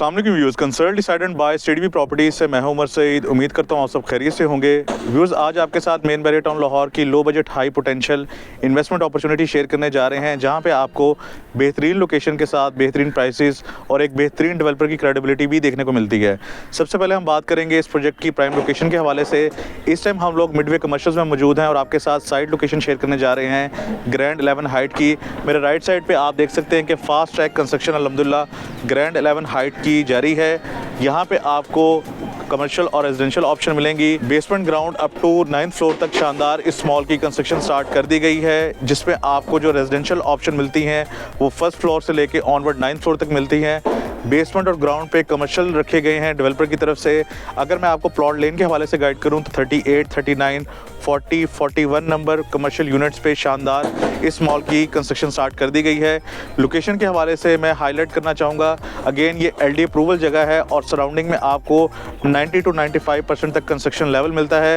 अस्सलाम वालेकुम views, consult decided by steady properties से मैं हूं उमर सईद। उम्मीद करता हूं आप सब खैरियत से होंगे। व्यूज़, आज आपके साथ मेन बैरियर टाउन लाहौर की low budget high potential investment opportunity share करने जा रहे हैं, जहां पे आपको बेहतरीन लोकेशन के साथ बेहतरीन प्राइसेस और एक बेहतरीन डेवलपर की क्रेडिबिलिटी भी देखने को मिलती है। सबसे पहले हम बात करेंगे इस प्रोजेक्ट की प्राइम लोकेशन के हवाले से। इस टाइम हम लोग मिडवे कमर्शियल्स में मौजूद हैं और आपके साथ साइड लोकेशन शेयर करने जा रहे हैं ग्रैंड 11 हाइट की। मेरे राइट साइड पे आप देख सकते हैं कि फास्ट ट्रैक कंस्ट्रक्शन अल्हम्दुलिल्लाह ग्रैंड 11 हाइट की जारी है। यहाँ पे आपको कमर्शियल और रेजिडेंशियल ऑप्शन मिलेंगी। Basement ground up to 9th floor तक शानदार इस मॉल की कंस्ट्रक्शन स्टार्ट कर दी गई है, जिसमें आपको जो रेजिडेंशियल ऑप्शन मिलती हैं वो फर्स्ट फ्लोर से लेके ऑनवर्ड 9th फ्लोर तक मिलती हैं। बेसमेंट और ग्राउंड पे कमर्शियल रखे गए हैं डेवलपर की तरफ से। अगर मैं आपको प्लॉट लेन के हवाले से गाइड करूं तो 38, 39, 40, 41 नंबर कमर्शियल यूनिट्स पे शानदार इस मॉल की कंस्ट्रक्शन स्टार्ट कर दी गई है। लोकेशन के हवाले से मैं हाईलाइट करना चाहूँगा, अगेन ये LD अप्रूवल जगह है और सराउंडिंग में आपको 90 to 95% तक कंस्ट्रक्शन लेवल मिलता है।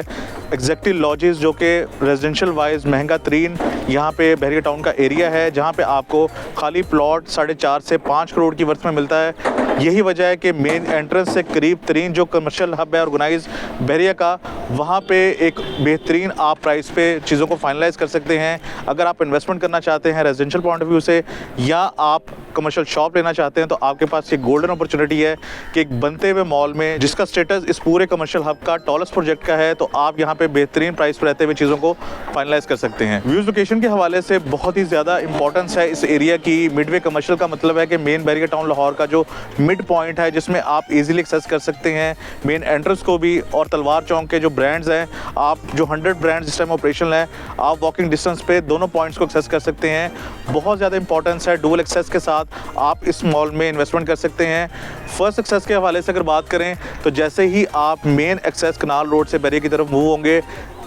एग्जैक्टली लॉजेस जो कि रेजिडेंशियल वाइज महंगा तरीन यहाँ पे बैरियर टाउन का एरिया है, जहाँ पे आपको खाली प्लॉट 4.5 से 5 करोड़ की वर्थ में मिलता है। यही वजह है कि मेन एंट्रेंस से करीब तरीन जो कमर्शियल हब है ऑर्गेनाइज बैरियर का, वहाँ पे एक बेहतरीन आप प्राइस पे चीज़ों को फाइनलाइज कर सकते हैं। अगर आप इन्वेस्टमेंट करना चाहते हैं रेजिडेंशियल पॉइंट ऑफ व्यू से या आप कमर्शियल शॉप लेना चाहते हैं, तो आपके पास ये गोल्डन अपॉर्चुनिटी है कि एक बनते हुए मॉल में जिसका स्टेटस इस पूरे कमर्शियल हब का टॉलेस्ट प्रोजेक्ट का है, तो आप यहाँ पे बेहतरीन प्राइस पर रहते हुए चीज़ों को फाइनलाइज कर सकते हैं। व्यूज़ लोकेशन के हवाले से बहुत ही ज़्यादा इंपॉर्टेंस है इस एरिया की। मिडवे कमर्शियल का मतलब है कि मेन बैरियर टाउन लाहौर का जो मिड पॉइंट है, जिसमें आप इजीली एक्सेस कर सकते हैं मेन एंट्रेंस को भी, और तलवार चौक के जो ब्रांड्स हैं, आप जो 100 ब्रांड्स इस टाइम ऑपरेशनल हैं, आप वॉकिंग डिस्टेंस पे दोनों पॉइंट्स को एक्सेस कर सकते हैं। बहुत ज़्यादा इंपॉर्टेंस है, डुअल एक्सेस के साथ आप इस मॉल में इन्वेस्टमेंट कर सकते हैं। फर्स्ट एक्सेस के हवाले से अगर बात करें तो जैसे ही आप मेन एक्सेस कनाल रोड से बैरियर की तरफ मूव होंगे,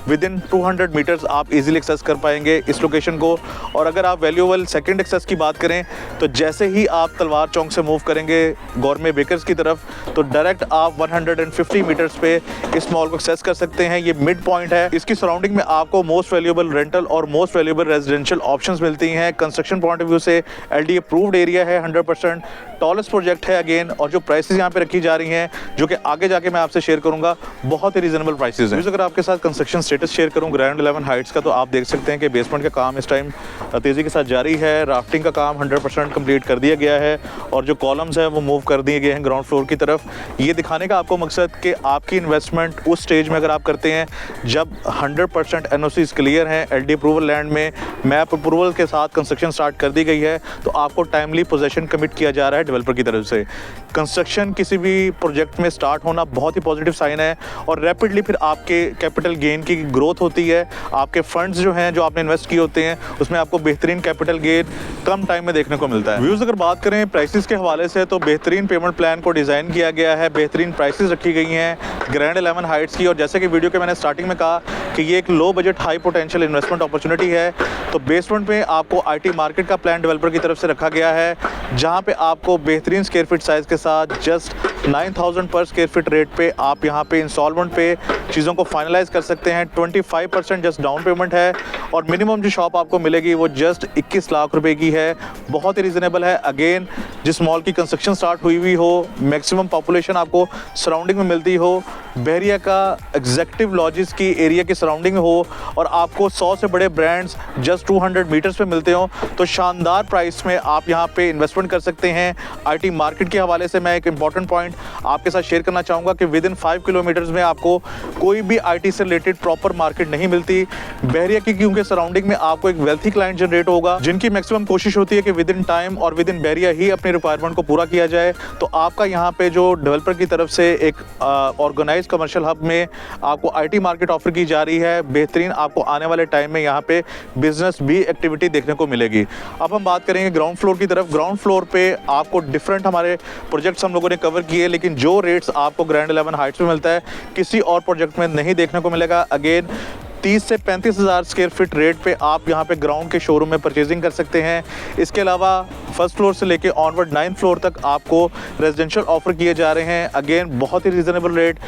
विद इन 200 मीटर्स आप इजीली एक्सेस कर पाएंगे इस लोकेशन को। और अगर आप वैल्यूएबल सेकंड एक्सेस की बात करें तो जैसे ही आप तलवार चौक से मूव करेंगे गौरमे बेकर्स की तरफ, तो डायरेक्ट आप 150 मीटर्स पे इस मॉल को एक्सेस कर सकते हैं। ये मिड पॉइंट है, इसकी सराउंडिंग में आपको मोस्ट वैल्यूएबल रेंटल और मोस्ट वैल्यूएबल रेजिडेंशियल ऑप्शंस मिलती हैं। कंस्ट्रक्शन पॉइंट ऑफ व्यू से LD अप्रूव्ड एरिया है, 100% टॉलेस्ट प्रोजेक्ट है अगेन, और जो प्राइसेस यहाँ पे रखी जा रही हैं जो कि आगे जाके मैं आपसे शेयर करूँगा, बहुत ही रीजनेबल प्राइसेस हैं। अगर आपके साथ कंस्ट्रक्शन स्टेटस शेयर करूं ग्रैंड 11 हाइट्स का, तो आप देख सकते हैं कि बेसमेंट का काम इस टाइम तेज़ी के साथ जारी है। राफ्टिंग का काम 100% कंप्लीट कर दिया गया है और जो कॉलम्स हैं वो मूव कर दिए गए हैं ग्राउंड फ्लोर की तरफ। ये दिखाने का आपको मकसद कि आपकी इन्वेस्टमेंट उस स्टेज में अगर आप करते हैं जब 100% NOCs क्लियर हैं, LD अप्रूवल लैंड में मैप अप्रूवल के साथ कंस्ट्रक्शन स्टार्ट कर दी गई है, तो आपको टाइमली पोजेसन कमिट किया जा रहा है डेवलपर की तरफ से। कंस्ट्रक्शन किसी भी प्रोजेक्ट में स्टार्ट होना बहुत ही पॉजिटिव साइन है और रैपिडली फिर आपके कैपिटल गेन की ग्रोथ होती है। आपके फंड्स जो हैं, जो आपने इन्वेस्ट किए होते हैं, उसमें आपको बेहतरीन कैपिटल गेन कम टाइम में देखने को मिलता है। व्यूज़ अगर बात करें प्राइसेस के हवाले से, तो बेहतरीन पेमेंट प्लान को डिज़ाइन किया गया है, बेहतरीन प्राइसेस रखी गई हैं ग्रैंड 11 हाइट्स की। और जैसे कि वीडियो के मैंने स्टार्टिंग में कहा कि ये एक low budget high potential investment opportunity है, तो बेसमेंट में आपको IT मार्केट का प्लान डेवलपर की तरफ से रखा गया है, जहाँ पे आपको बेहतरीन स्क्वायर फीट साइज़ के साथ जस्ट 9000 पर स्क्वायर फीट रेट पे आप यहाँ पे इंस्टॉलमेंट पे चीज़ों को फाइनलाइज कर सकते हैं। 25% जस्ट डाउन पेमेंट है और मिनिमम जो शॉप आपको मिलेगी वो जस्ट 21 लाख रुपए की है। बहुत ही रीज़नेबल है। अगेन, जिस मॉल की कंस्ट्रक्शन स्टार्ट हुई हो, मैक्सिमम पॉपुलेशन आपको सराउंडिंग में मिलती हो, बैरियर का एग्जेक्टिव लॉजिस की एरिया की सराउंडिंग हो और आपको 100 से बड़े ब्रांड्स जस्ट 200 मीटर्स पे मिलते हो, तो शानदार प्राइस में आप यहाँ पे इन्वेस्टमेंट कर सकते हैं। IT मार्केट के हवाले से मैं एक इंपॉर्टेंट पॉइंट आपके साथ शेयर करना चाहूँगा कि विद इन 5 किलोमीटर्स में आपको कोई भी IT से रिलेटेड प्रॉपर मार्केट नहीं मिलती बैरियर की, क्योंकि सराउंडिंग में आपको एक वेल्थी क्लाइंट जनरेट होगा, जिनकी मैक्सिमम कोशिश होती है कि विद इन टाइम और विद इन बैरियर ही अपने रिक्वायरमेंट को पूरा किया जाए। तो आपका यहाँ पे जो डेवलपर की तरफ से एक ऑर्गेनाइज कमर्शियल हब में आपको IT मार्केट ऑफर की जा रही है। बेहतरीन आपको आने वाले टाइम में यहाँ पे बिजनेस भी एक्टिविटी देखने को मिलेगी। अब हम बात करेंगे ग्राउंड फ्लोर की तरफ। ग्राउंड फ्लोर पे आपको डिफरेंट हमारे प्रोजेक्ट्स हम लोगों ने कवर किए, लेकिन जो रेट्स आपको ग्रैंड 11 हाइट्स में मिलता है किसी और प्रोजेक्ट में नहीं देखने को मिलेगा। अगेन 30 से 35 हज़ार स्क्वायर फीट रेट पे आप यहाँ पे ग्राउंड के शोरूम में परचेजिंग कर सकते हैं। इसके अलावा फर्स्ट फ्लोर से लेके ऑनवर्ड 9th फ्लोर तक आपको रेजिडेंशियल ऑफर किए जा रहे हैं। अगेन बहुत ही रीज़नेबल रेट,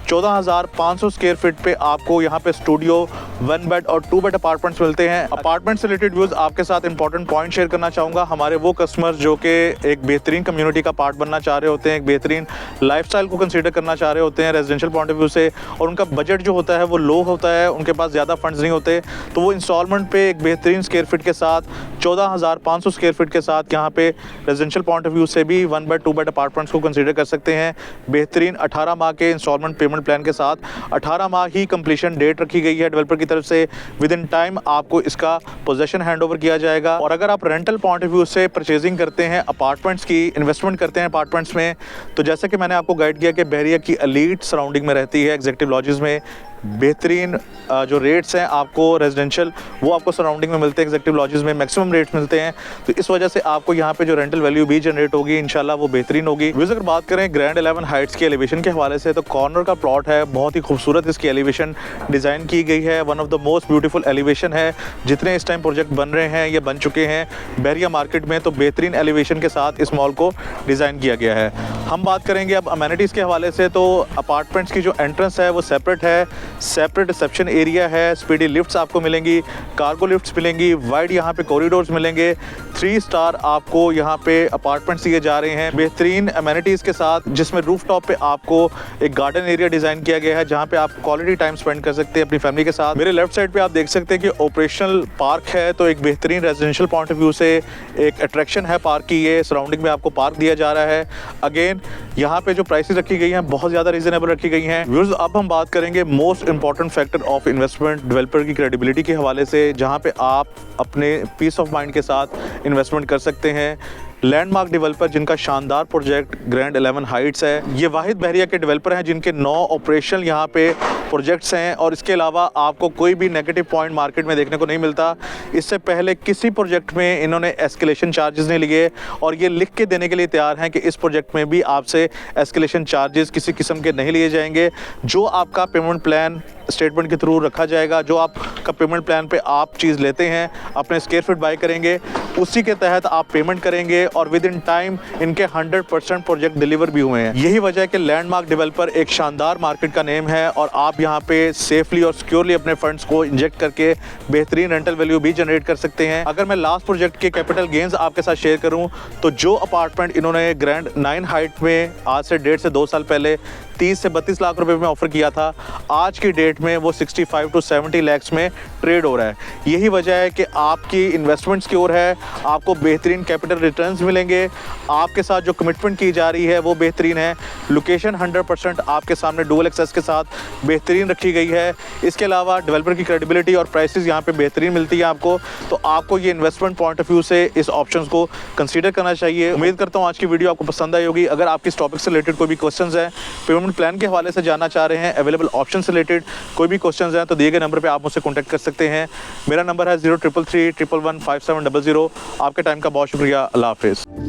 14,500 स्क्वायर फीट पे आपको यहाँ पे स्टूडियो, 1 बेड और 2 बेड अपार्टमेंट्स मिलते हैं। अपार्टमेंट से रिलेटेड व्यूज आपके साथ इंपॉर्टेंट पॉइंट शेयर करना चाहूँगा। हमारे वो कस्टमर्स जो कि एक बेहतरीन कम्युनिटी का पार्ट बनना चाह रहे होते हैं, एक बेहतरीन लाइफस्टाइल को कंसीडर करना चाह रहे होते हैं रेजिडेंशियल पॉइंट ऑफ व्यू से, और उनका बजट जो होता है वो लो होता है, उनके पास ज़्यादा फंड्स नहीं होते, तो वो इंस्टॉलमेंट पे एक बेहतरीन स्क्वायर फीट के साथ 14,500 स्क्वायर फीट के साथ यहाँ पे रेजिडेंशियल पॉइंट ऑफ व्यू से भी 1 बेड 2 बेड अपार्टमेंट्स को कंसीडर कर सकते हैं। बेहतरीन 18 माह के इंस्टॉलमेंट पेमेंट प्लान के साथ 18 माह ही कंप्लीशन डेट रखी गई है डेवलपर की तरफ से। विद इन टाइम आपको इसका पोजेशन हैंड ओवर किया जाएगा। और अगर आप रेंटल पॉइंट ऑफ व्यू से परचेजिंग करते हैं अपार्टमेंट्स की, इन्वेस्टमेंट करते हैं अपार्टमेंट्स में, तो जैसे कि मैंने आपको गाइड किया कि बहरिया की एलीट सराउंडिंग में रहती है, एग्जीक्यूटिव लॉजेस में बेहतरीन जो रेट्स हैं आपको रेजिडेंशियल वो आपको सराउंडिंग में मिलते हैं, एग्जीक्यूटिव लॉजेस में मैक्सिमम रेट्स मिलते हैं, तो इस वजह से आपको यहाँ पे जो रेंटल वैल्यू भी जनरेट होगी इंशाल्लाह वो बेहतरीन होगी। व्यूज़ अगर बात करें ग्रैंड 11 हाइट्स की एलिवेशन के हवाले से, तो कॉर्नर का प्लॉट है, बहुत ही खूबसूरत इसकी एलिवेशन डिज़ाइन की गई है। One of the most beautiful elevation है। जितने इस टाइम प्रोजेक्ट बन रहे हैं ये बन चुके हैं बहरिया मार्केट में, तो बेहतरीन एलिवेशन के साथ इस मॉल को डिज़ाइन किया गया है। हम बात करेंगे अब अमेनिटीज़ के हवाले से, तो अपार्टमेंट्स की जो एंट्रेंस है वो सेपरेट है, सेपरेट रिसेप्शन एरिया है, स्पीडी लिफ्ट्स आपको मिलेंगी, कार्गो लिफ्ट्स मिलेंगी, वाइड यहाँ पे कॉरिडोर्स मिलेंगे, 3 स्टार आपको यहाँ पे अपार्टमेंट्स दिए जा रहे हैं बेहतरीन अमेनिटीज़ के साथ, जिसमें रूफटॉप पे आपको एक गार्डन एरिया डिज़ाइन किया गया है जहाँ पे आप क्वालिटी टाइम स्पेंड कर सकते हैं अपनी फैमिली के साथ। मेरे लेफ्ट साइड पे आप देख सकते हैं कि ऑपरेशनल पार्क है, तो एक बेहतरीन रेजिडेंशियल पॉइंट ऑफ व्यू से एक अट्रैक्शन है पार्क की। ये सराउंडिंग में आपको पार्क दिया जा रहा है। अगेन यहाँ पे जो प्राइसेस रखी गई हैं बहुत ज़्यादा रीजनेबल रखी गई हैं। व्यूअर्स अब हम बात करेंगे most important factor of investment developer की क्रेडिबिलिटी के हवाले से, जहाँ पे आप अपने पीस ऑफ माइंड के साथ इन्वेस्टमेंट कर सकते हैं। लैंडमार्क डेवलपर जिनका शानदार प्रोजेक्ट ग्रैंड 11 हाइट्स है, ये वाहिद बहरिया के डेवलपर हैं जिनके 9 ऑपरेशनल यहाँ पे प्रोजेक्ट्स हैं, और इसके अलावा आपको कोई भी नेगेटिव पॉइंट मार्केट में देखने को नहीं मिलता। इससे पहले किसी प्रोजेक्ट में इन्होंने एस्केलेशन चार्जेस नहीं लिए, और ये लिख के देने के लिए तैयार हैं कि इस प्रोजेक्ट में भी आपसे एस्केलेशन चार्जेस किसी किस्म के नहीं लिए जाएंगे। जो आपका पेमेंट प्लान स्टेटमेंट के थ्रू रखा जाएगा, जो आपका पेमेंट प्लान पे आप चीज़ लेते हैं, अपने स्क्वायर फीट बाय करेंगे, उसी के तहत आप पेमेंट करेंगे, और विद इन टाइम इनके 100% प्रोजेक्ट डिलीवर भी हुए हैं। यही वजह है कि लैंडमार्क डेवलपर एक शानदार मार्केट का नेम है, और आप यहाँ पे सेफली और सिक्योरली अपने फंड्स को इंजेक्ट करके बेहतरीन रेंटल वैल्यू भी जनरेट कर सकते हैं। अगर मैं लास्ट प्रोजेक्ट के कैपिटल गेन्स आपके साथ शेयर करूँ, तो जो अपार्टमेंट इन्होंने ग्रैंड 9 हाइट में आज से 1.5 से 2 साल पहले 30 से 32 लाख रुपए में ऑफर किया था, आज की डेट में वो 65 to 70 लाख में ट्रेड हो रहा है। यही वजह है कि आपकी इन्वेस्टमेंट सिक्योर है, आपको बेहतरीन कैपिटल रिटर्न्स मिलेंगे, आपके साथ जो कमिटमेंट की जा रही है वो बेहतरीन है। लोकेशन 100% आपके सामने डुअल एक्सेस के साथ बेहतरीन रखी गई है। इसके अलावा डेवलपर की क्रेडिबिलिटी और प्राइसेस यहाँ पे बेहतरीन मिलती है आपको, तो आपको ये इन्वेस्टमेंट पॉइंट ऑफ व्यू से इस ऑप्शंस को कंसीडर करना चाहिए। उम्मीद करता हूँ आज की वीडियो आपको पसंद आई होगी। अगर आपकी इस टॉपिक से रिलेटेड कोई भी क्वेश्चंस हैं, पेमेंट प्लान के हवाले से जानना चाह रहे हैं, अवेलेबल ऑप्शन से रिलेटेड कोई भी क्वेश्चंस हैं, तो दिए गए नंबर पे आप मुझसे कांटेक्ट कर सकते हैं। मेरा नंबर है 0333 111 5700। आपके टाइम का बहुत शुक्रिया। अल्लाह हाफिज़।